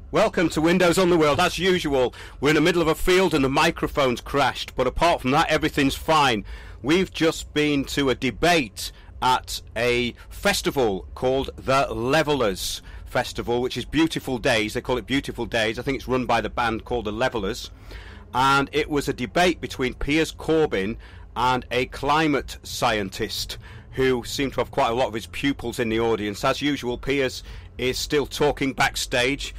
Welcome to Windows on the World. As usual, we're in the middle of a field and the microphone's crashed, but apart from that, everything's fine. We've just been to a debate at a festival called the Levelers Festival, which is Beautiful Days. They call it Beautiful Days. I think it's run by the band called the Levelers. And it was a debate between Piers Corbyn and a climate scientist who seemed to have quite a lot of his pupils in the audience. As usual, Piers is still talking backstage,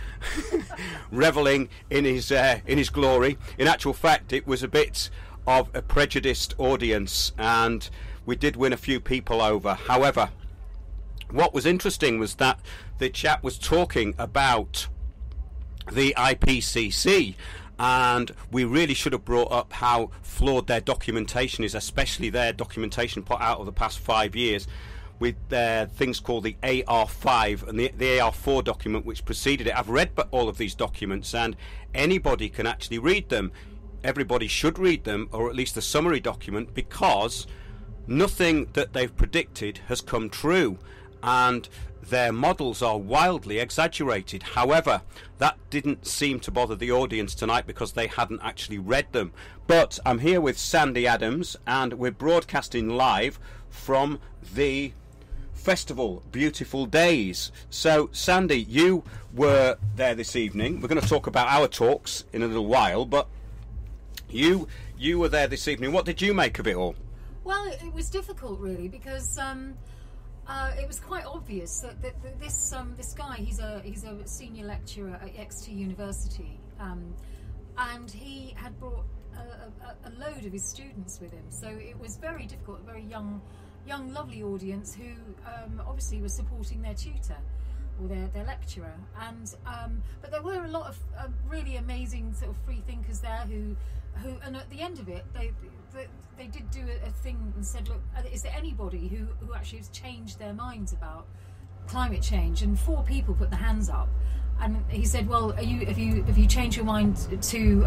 reveling in his glory. In actual fact, it was a bit of a prejudiced audience, and we did win a few people over. However, what was interesting was that the chap was talking about the IPCC, and we really should have brought up how flawed their documentation is, especially their documentation put out over the past 5 years, with things called the AR5 and the AR4 document which preceded it. I've read all of these documents, and anybody can actually read them. Everybody should read them, or at least the summary document, because nothing that they've predicted has come true, and their models are wildly exaggerated. However, that didn't seem to bother the audience tonight because they hadn't actually read them. But I'm here with Sandy Adams, and we're broadcasting live from the festival Beautiful Days. So Sandy, you were there this evening. We're going to talk about our talks in a little while, but you were there this evening. What did you make of it all? Well, it was difficult really, because it was quite obvious that this guy, he's a senior lecturer at Exeter University, and he had brought a load of his students with him, so it was very difficult. A very young lovely audience who obviously was supporting their tutor or their lecturer, and but there were a lot of really amazing sort of free thinkers there who and at the end of it they did do a thing and said, look, is there anybody who actually has changed their minds about climate change? And 4 people put their hands up, and he said, well, have you changed your mind to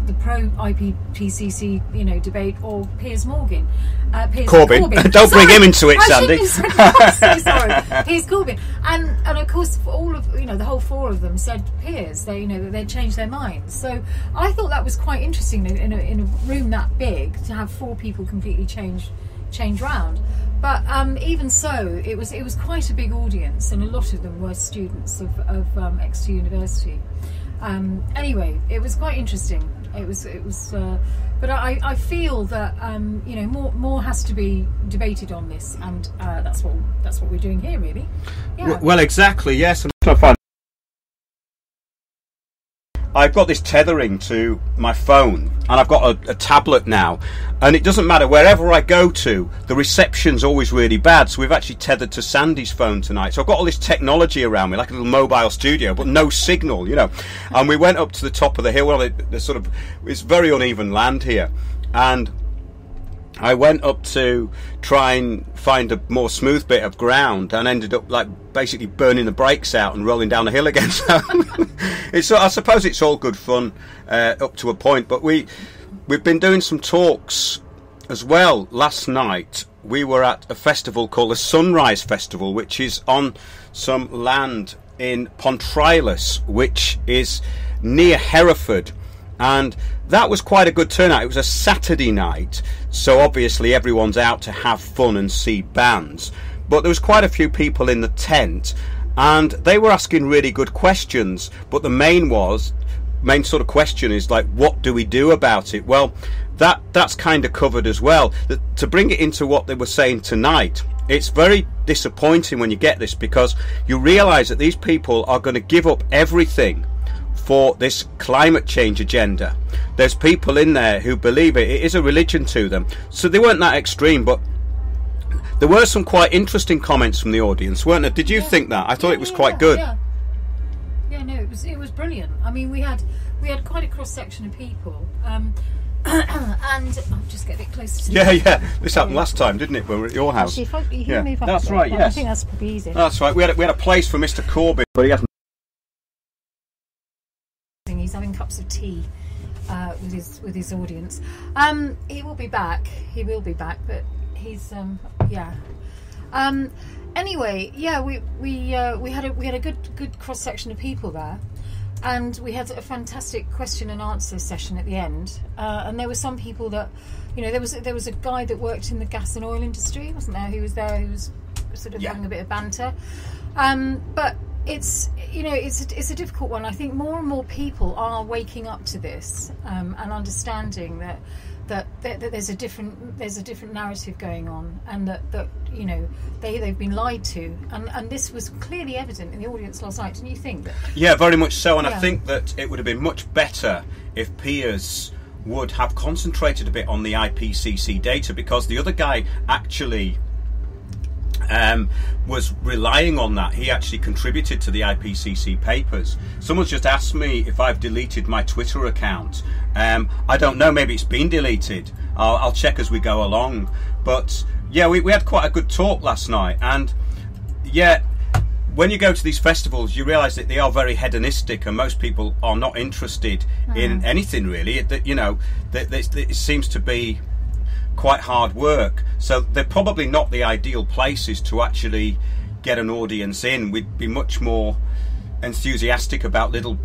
the pro IPCC debate, or Piers Morgan, Piers Corbyn. Don't bring him into it, Sandy. I'm so sorry, Piers Corbyn, and of course all of the whole 4 of them said Piers. They changed their minds. So I thought that was quite interesting in a room that big to have 4 people completely change round. But even so, it was quite a big audience, and a lot of them were students of Exeter University. Anyway, it was quite interesting. It was, but I feel that more has to be debated on this, and that's what we're doing here, really. Yeah. Well, exactly. Yes, I'm trying to find. I've got this tethering to my phone, and I've got a tablet now, and it doesn't matter wherever I go to, the reception's always really bad. So we've actually tethered to Sandy's phone tonight. So I've got all this technology around me, like a little mobile studio, but no signal, And we went up to the top of the hill. Well, it's very uneven land here, and I went up to try and find a more smooth bit of ground, and ended up basically burning the brakes out and rolling down the hill again. So I suppose it's all good fun up to a point. But we've been doing some talks as well. Last night we were at a festival called the Sunrise Festival, which is on some land in Pontrilas, which is near Hereford. And that was quite a good turnout. It was a Saturday night, so obviously everyone's out to have fun and see bands. But there was quite a few people in the tent, and they were asking really good questions. But the main sort of question is what do we do about it? Well, that's kind of covered as well. To bring it into what they were saying tonight, it's very disappointing when you get this, because you realise that these people are going to give up everything for this climate change agenda. There's people in there who believe it. It is a religion to them. So they weren't that extreme, but there were some quite interesting comments from the audience, weren't there? Did you think that? I thought it was quite good. Yeah, no, it was brilliant. I mean, we had quite a cross section of people. And I'll just get a bit closer to Yeah. This happened last time, didn't it? We were at your house. Actually, if you move up that's a bit, right. Yes, I think that's probably easier. That's right. We had a place for Mr. Corbyn, but he hasn't. He's having cups of tea with his audience. He will be back. But he's Anyway, we had a good cross section of people there. And we had a fantastic question and answer session at the end, and there were some people that, there was a guy that worked in the gas and oil industry, wasn't there? Who was sort of having a bit of banter, but it's a difficult one. I think more and more people are waking up to this and understanding that there's a different narrative going on, and that they've been lied to, and this was clearly evident in the audience last night. Didn't you think that? Yeah, very much so. And I think that it would have been much better if Piers would have concentrated a bit on the IPCC data, because the other guy actually was relying on that. He actually contributed to the IPCC papers. Someone's just asked me if I've deleted my Twitter account. I don't know, maybe it's been deleted. I'll check as we go along. But yeah, we had quite a good talk last night, and yeah, when you go to these festivals, you realise that they are very hedonistic, and most people are not interested in anything really. It seems to be quite hard work, so they're probably not the ideal places to actually get an audience in. We'd be much more enthusiastic about little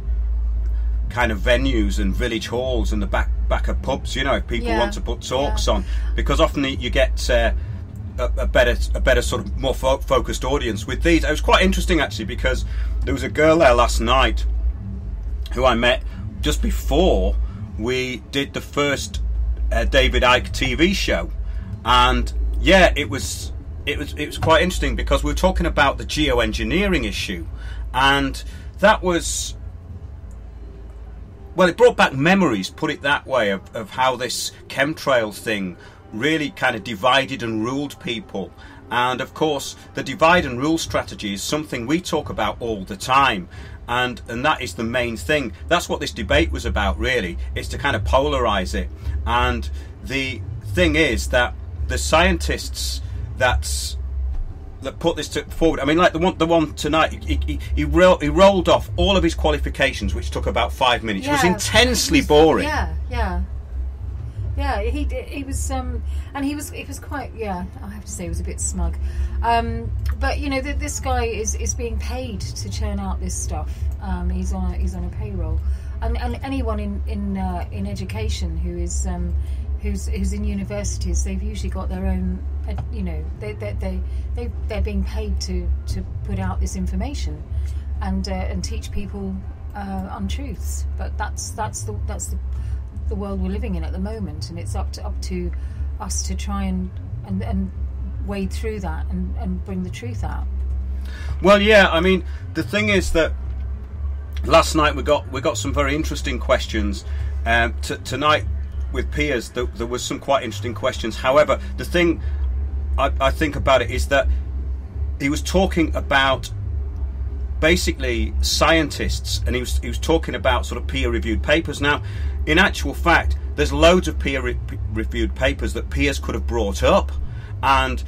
kind of venues and village halls and the back of pubs, if people want to put talks on, because often you get a better sort of more focused audience with these. It was quite interesting actually, because there was a girl there last night who I met just before we did the first David Icke TV show, and it was quite interesting, because we were talking about the geoengineering issue, and that was, well, it brought back memories, put it that way, of how this chemtrail thing really kind of divided and ruled people. And of course, the divide and rule strategy is something we talk about all the time, and that is the main thing. That's what this debate was about, really. It's to kind of polarize it. And the thing is that the scientists that put this forward, I mean, like the one tonight, he rolled off all of his qualifications, which took about 5 minutes. It was intensely boring. Yeah, he was, and he was quite, I have to say, he was a bit smug. But this guy is being paid to churn out this stuff. He's on a payroll, and anyone in education who's in universities, they've usually got their own, they're being paid to put out this information and teach people untruths. But that's the world we're living in at the moment, and it's up to us to try and wade through that and bring the truth out. Well, yeah, I mean, the thing is that last night we got some very interesting questions. Tonight with Piers, there was some quite interesting questions. However, the thing I think about it is that he was talking about basically scientists, and he was talking about sort of peer-reviewed papers. Now, in actual fact, there's loads of peer-reviewed papers that Piers could have brought up, and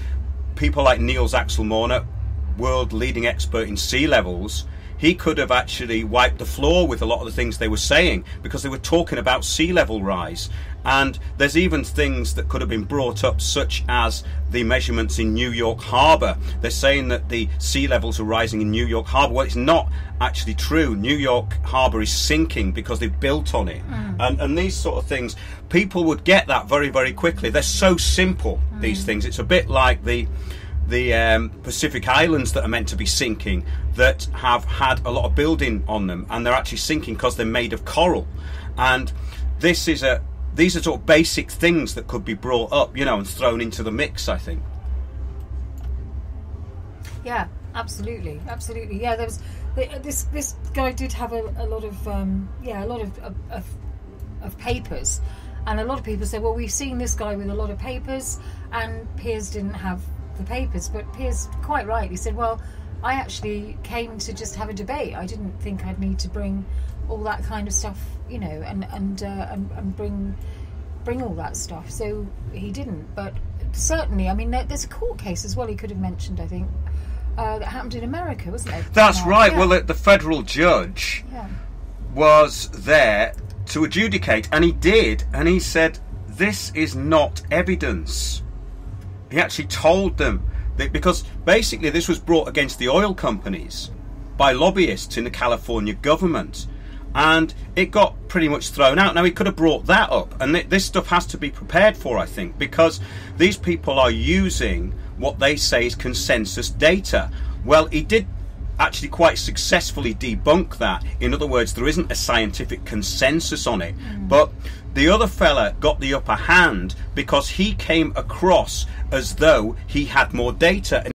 people like Niels Axelmorner, world leading expert in sea levels, he could have actually wiped the floor with a lot of the things they were saying, because they were talking about sea level rise. And there's even things that could have been brought up, such as the measurements in New York Harbour. They're saying that the sea levels are rising in New York Harbour. Well, it's not actually true. New York Harbour is sinking because they've built on it. And these sort of things, people would get that very, very quickly. They're so simple, these things. It's a bit like the Pacific Islands that are meant to be sinking, that have had a lot of building on them, and they're actually sinking because they're made of coral. And this is these are sort of basic things that could be brought up, you know, and thrown into the mix, I think. Yeah, absolutely. Yeah, there was this guy did have a lot of of papers, and a lot of people said, well, we've seen this guy with a lot of papers, and Piers didn't have the papers. But Piers quite rightly said, well, I actually came to just have a debate. I didn't think I'd need to bring all that kind of stuff, you know, and bring all that stuff. So he didn't. But certainly, I mean, there's a court case as well he could have mentioned, I think, that happened in America, wasn't it? That's right. Yeah. Well, the federal judge was there to adjudicate, and he did, and he said, this is not evidence. He actually told them that, because basically this was brought against the oil companies by lobbyists in the California government, and it got pretty much thrown out. Now, he could have brought that up, and this stuff has to be prepared for, I think, because these people are using what they say is consensus data. Well, he did actually quite successfully debunk that. In other words, there isn't a scientific consensus on it. But the other fella got the upper hand because he came across as though he had more data,